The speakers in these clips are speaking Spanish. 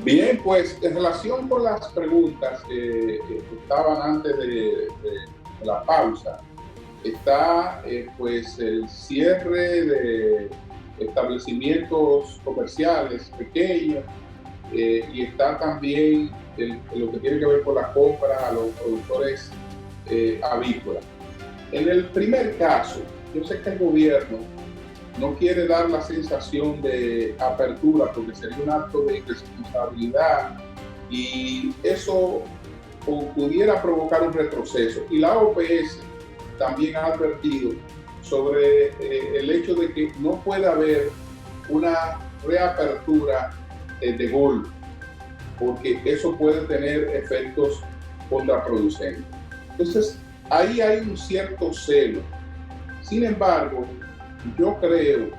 Bien, pues en relación con las preguntas que estaban antes de la pausa, está pues el cierre de establecimientos comerciales pequeños y está también lo que tiene que ver con la compra a los productores avícolas. En el primer caso, yo sé que el gobierno no quiere dar la sensación de apertura porque sería un acto de irresponsabilidad y eso pudiera provocar un retroceso. Y la OPS también ha advertido sobre el hecho de que no puede haber una reapertura de golpe, porque eso puede tener efectos contraproducentes. Entonces, ahí hay un cierto celo. Sin embargo, yo creo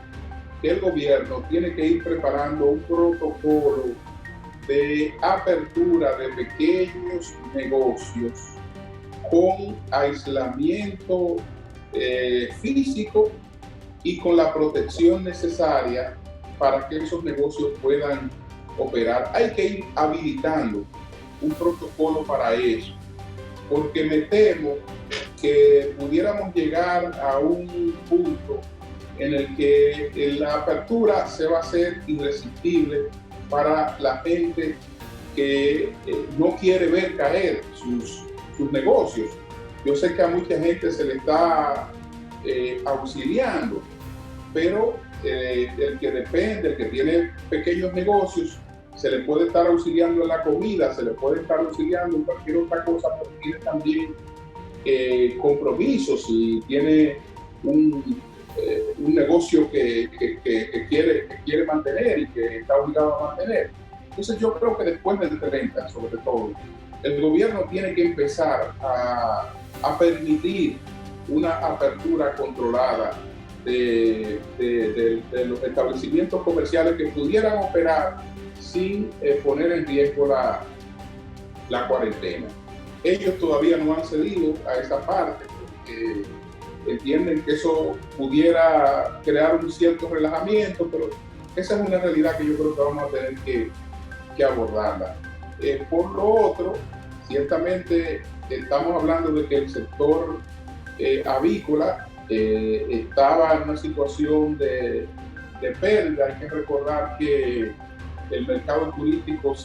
que el gobierno tiene que ir preparando un protocolo de apertura de pequeños negocios con aislamiento físico y con la protección necesaria para que esos negocios puedan operar. Hay que ir habilitando un protocolo para eso, porque me temo que pudiéramos llegar a un punto en el que la apertura se va a hacer irresistible para la gente que no quiere ver caer sus negocios. Yo sé que a mucha gente se le está auxiliando, pero el que depende, el que tiene pequeños negocios, se le puede estar auxiliando en la comida, se le puede estar auxiliando en cualquier otra cosa, porque tiene también compromisos y tiene un negocio que quiere mantener y que está obligado a mantener. Entonces yo creo que después del 30, sobre todo, el gobierno tiene que empezar a permitir una apertura controlada de los establecimientos comerciales que pudieran operar sin poner en riesgo la cuarentena. Ellos todavía no han cedido a esa parte porque entienden que eso pudiera crear un cierto relajamiento, pero esa es una realidad que yo creo que vamos a tener que abordarla. Por lo otro, ciertamente estamos hablando de que el sector avícola estaba en una situación de pérdida. Hay que recordar que el mercado turístico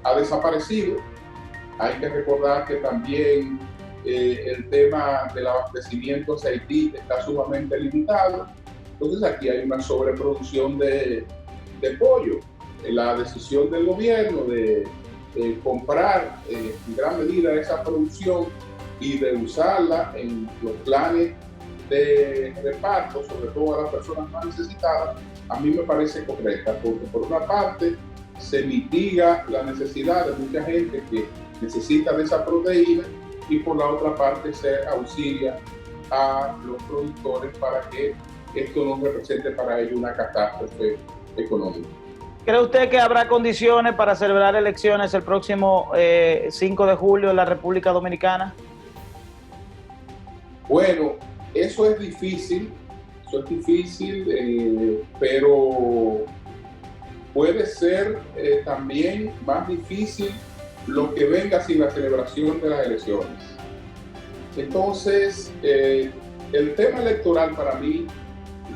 ha desaparecido. Hay que recordar que también el tema del abastecimiento aceití está sumamente limitado. Entonces aquí hay una sobreproducción de pollo. La decisión del gobierno de comprar en gran medida esa producción y de usarla en los planes de reparto, sobre todo a las personas más necesitadas, a mí me parece correcta, porque por una parte se mitiga la necesidad de mucha gente que necesita de esa proteína y por la otra parte se auxilia a los productores para que esto no represente para ellos una catástrofe económica. ¿Cree usted que habrá condiciones para celebrar elecciones el próximo 5 de julio en la República Dominicana? Bueno, eso es difícil, pero puede ser también más difícil lo que venga sin la celebración de las elecciones. Entonces, el tema electoral para mí,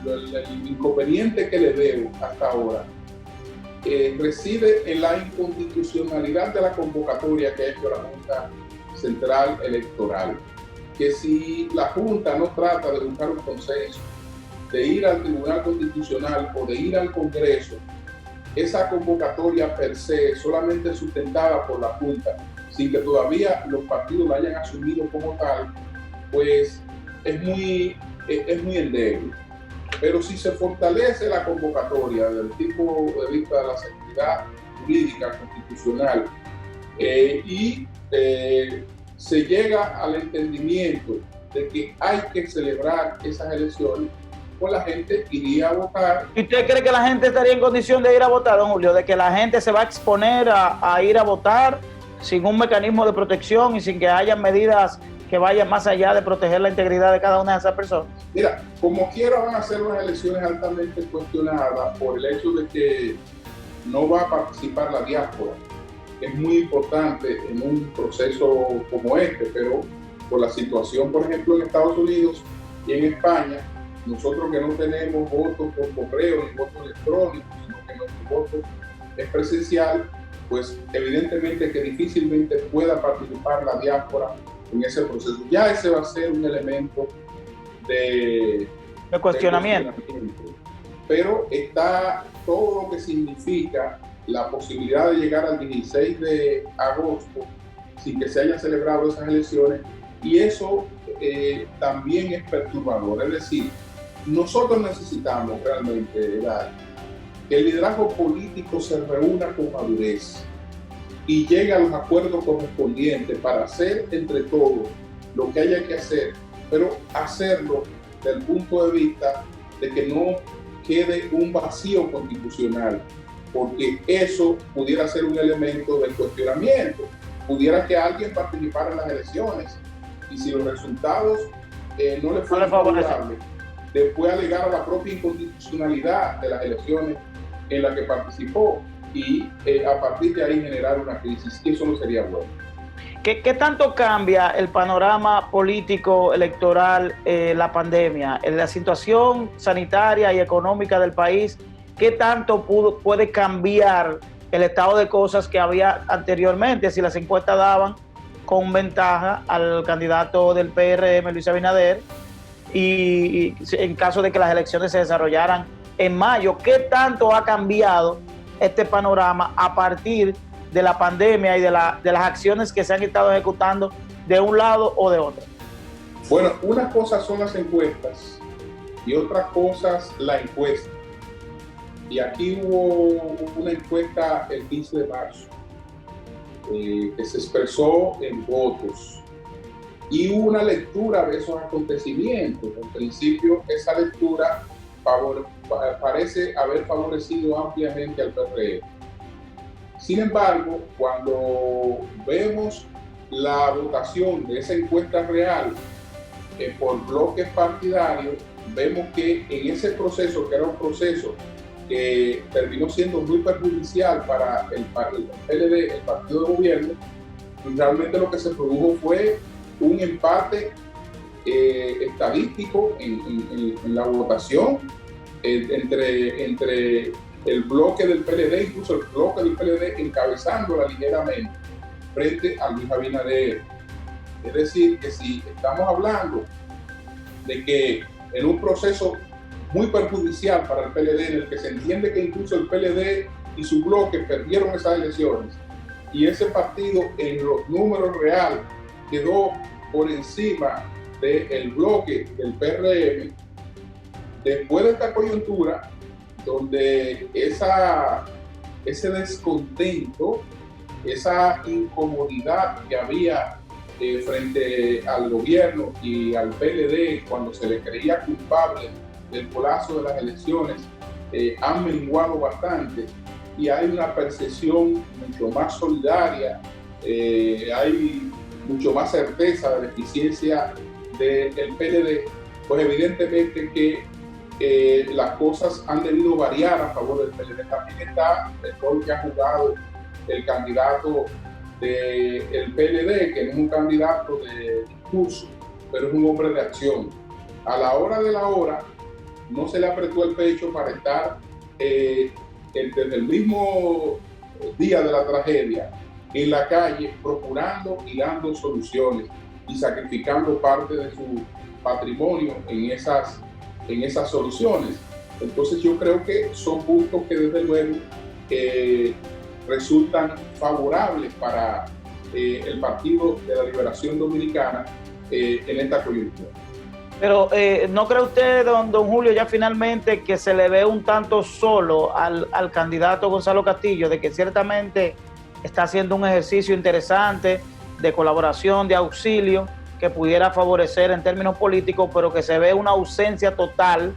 el inconveniente que le veo hasta ahora, reside en la inconstitucionalidad de la convocatoria que ha hecho la Junta Central Electoral. Que si la Junta no trata de buscar un consenso, de ir al Tribunal Constitucional o de ir al Congreso, esa convocatoria per se, solamente sustentada por la Junta, sin que todavía los partidos la hayan asumido como tal, pues es muy endeble. Pero si se fortalece la convocatoria desde el tipo de vista de la seguridad jurídica constitucional y se llega al entendimiento de que hay que celebrar esas elecciones, pues la gente iría a votar. ¿Y usted cree que la gente estaría en condición de ir a votar, don Julio? ¿De que la gente se va a exponer a ir a votar sin un mecanismo de protección y sin que haya medidas que vayan más allá de proteger la integridad de cada una de esas personas? Mira, como quiera van a ser unas elecciones altamente cuestionadas por el hecho de que no va a participar la diáspora. Es muy importante en un proceso como este, pero por la situación, por ejemplo, en Estados Unidos y en España, nosotros que no tenemos votos por correo ni votos electrónicos, sino que nuestro voto es presencial, pues evidentemente que difícilmente pueda participar la diáspora en ese proceso. Ya ese va a ser un elemento de cuestionamiento. Pero está todo lo que significa la posibilidad de llegar al 16 de agosto sin que se hayan celebrado esas elecciones, y eso también es perturbador. Es decir, nosotros necesitamos realmente que el liderazgo político se reúna con madurez y llegue a los acuerdos correspondientes para hacer entre todos lo que haya que hacer, pero hacerlo desde el punto de vista de que no quede un vacío constitucional, porque eso pudiera ser un elemento de cuestionamiento. Pudiera que alguien participara en las elecciones y si los resultados no le fueran favorables, después alegar a la propia inconstitucionalidad de las elecciones en las que participó y a partir de ahí generar una crisis, y eso no sería bueno. ¿Qué tanto cambia el panorama político electoral, la pandemia, la situación sanitaria y económica del país? ¿Qué tanto puede cambiar el estado de cosas que había anteriormente si las encuestas daban con ventaja al candidato del PRM, Luis Abinader, y en caso de que las elecciones se desarrollaran en mayo? ¿Qué tanto ha cambiado este panorama a partir de la pandemia y de las acciones que se han estado ejecutando de un lado o de otro? Bueno, unas cosas son las encuestas y otras cosas la encuesta. Y aquí hubo una encuesta el 15 de marzo que se expresó en votos y hubo una lectura de esos acontecimientos. En principio, esa lectura parece haber favorecido ampliamente al PRM. Sin embargo, cuando vemos la votación de esa encuesta real por bloques partidarios, vemos que en ese proceso, que era un proceso que terminó siendo muy perjudicial para el PLD, el partido de gobierno, realmente lo que se produjo fue un empate estadístico en la votación entre el bloque del PLD, incluso el bloque del PLD encabezándola ligeramente frente a Luis Abinader. Es decir, que si estamos hablando de que en un proceso muy perjudicial para el PLD, en el que se entiende que incluso el PLD y su bloque perdieron esas elecciones, y ese partido en los números reales quedó por encima del bloque del PRM, después de esta coyuntura, donde ese descontento, esa incomodidad que había frente al gobierno y al PLD cuando se le creía culpable del colazo de las elecciones, han menguado bastante y hay una percepción mucho más solidaria, hay mucho más certeza de la eficiencia del PLD, pues evidentemente que las cosas han debido variar a favor del PLD. También está el rol que ha jugado el candidato del PLD, que no es un candidato de discurso, pero es un hombre de acción. A la hora de la hora, no se le apretó el pecho para estar desde el mismo día de la tragedia en la calle procurando y dando soluciones y sacrificando parte de su patrimonio en esas soluciones. Entonces yo creo que son puntos que desde luego resultan favorables para el Partido de la Liberación Dominicana en esta coyuntura. Pero ¿no cree usted, don Julio, ya finalmente que se le ve un tanto solo al candidato Gonzalo Castillo, de que ciertamente está haciendo un ejercicio interesante de colaboración, de auxilio, que pudiera favorecer en términos políticos, pero que se ve una ausencia total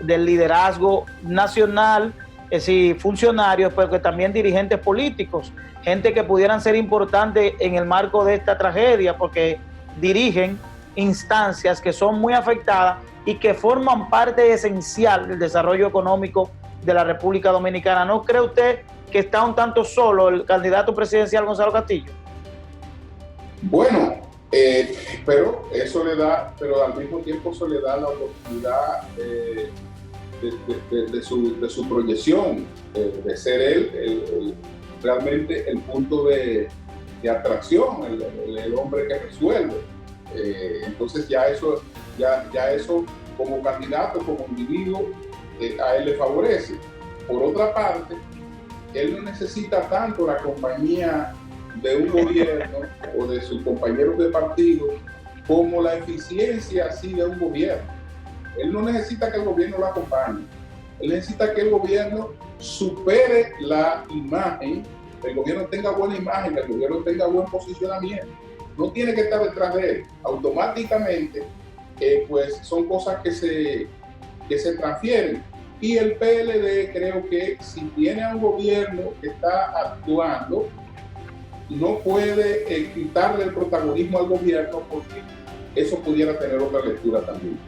del liderazgo nacional, es decir, funcionarios, pero que también dirigentes políticos, gente que pudieran ser importantes en el marco de esta tragedia, porque dirigen instancias que son muy afectadas y que forman parte esencial del desarrollo económico de la República Dominicana? ¿No cree usted que está un tanto solo el candidato presidencial Gonzalo Castillo? Bueno, pero al mismo tiempo eso le da la oportunidad de su proyección, de ser él realmente el punto de atracción, el hombre que resuelve. Entonces ya eso como candidato, como individuo, a él le favorece. Por otra parte, él no necesita tanto la compañía de un gobierno o de sus compañeros de partido como la eficiencia así de un gobierno. Él no necesita que el gobierno lo acompañe. Él necesita que el gobierno supere la imagen, que el gobierno tenga buena imagen, que el gobierno tenga buen posicionamiento. No tiene que estar detrás de él. Automáticamente, pues son cosas que se transfieren. Y el PLD creo que si tiene a un gobierno que está actuando, no puede quitarle el protagonismo al gobierno, porque eso pudiera tener otra lectura también.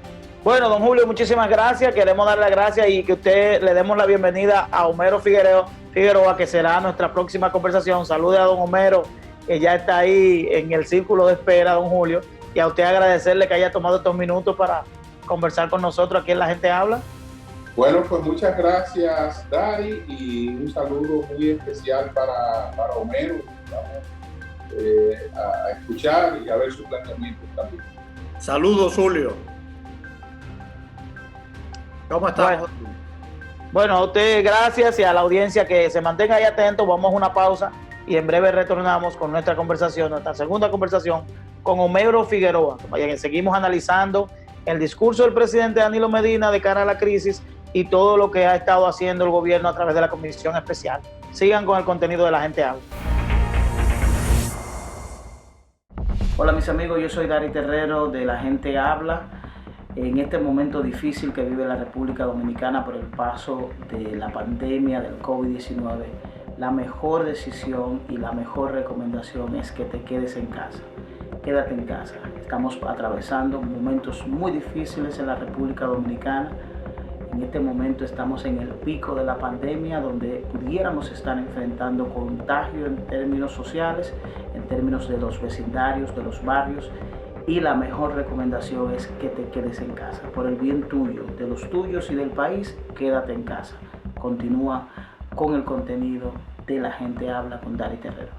Bueno, don Julio, muchísimas gracias. Queremos darle las gracias y que usted le demos la bienvenida a Homero Figueroa, que será nuestra próxima conversación. Salude a don Homero, que ya está ahí en el círculo de espera, don Julio. Y a usted agradecerle que haya tomado estos minutos para conversar con nosotros aquí en La Gente Habla. Bueno, pues muchas gracias, Dari, y un saludo muy especial para Homero. Vamos a escuchar y a ver sus planteamientos también. Saludos, Julio. ¿Cómo estás? Bueno, a usted gracias y a la audiencia que se mantenga ahí atento. Vamos a una pausa y en breve retornamos con nuestra conversación, nuestra segunda conversación con Homero Figueroa. Seguimos analizando el discurso del presidente Danilo Medina de cara a la crisis y todo lo que ha estado haciendo el gobierno a través de la Comisión Especial. Sigan con el contenido de La Gente Habla. Hola mis amigos, yo soy Dari Terrero de La Gente Habla. En este momento difícil que vive la República Dominicana por el paso de la pandemia del COVID-19, la mejor decisión y la mejor recomendación es que te quedes en casa. Quédate en casa. Estamos atravesando momentos muy difíciles en la República Dominicana. En este momento estamos en el pico de la pandemia, donde pudiéramos estar enfrentando contagio en términos sociales, en términos de los vecindarios, de los barrios. Y la mejor recomendación es que te quedes en casa. Por el bien tuyo, de los tuyos y del país, quédate en casa. Continúa con el contenido de La Gente Habla con Dari Terrero.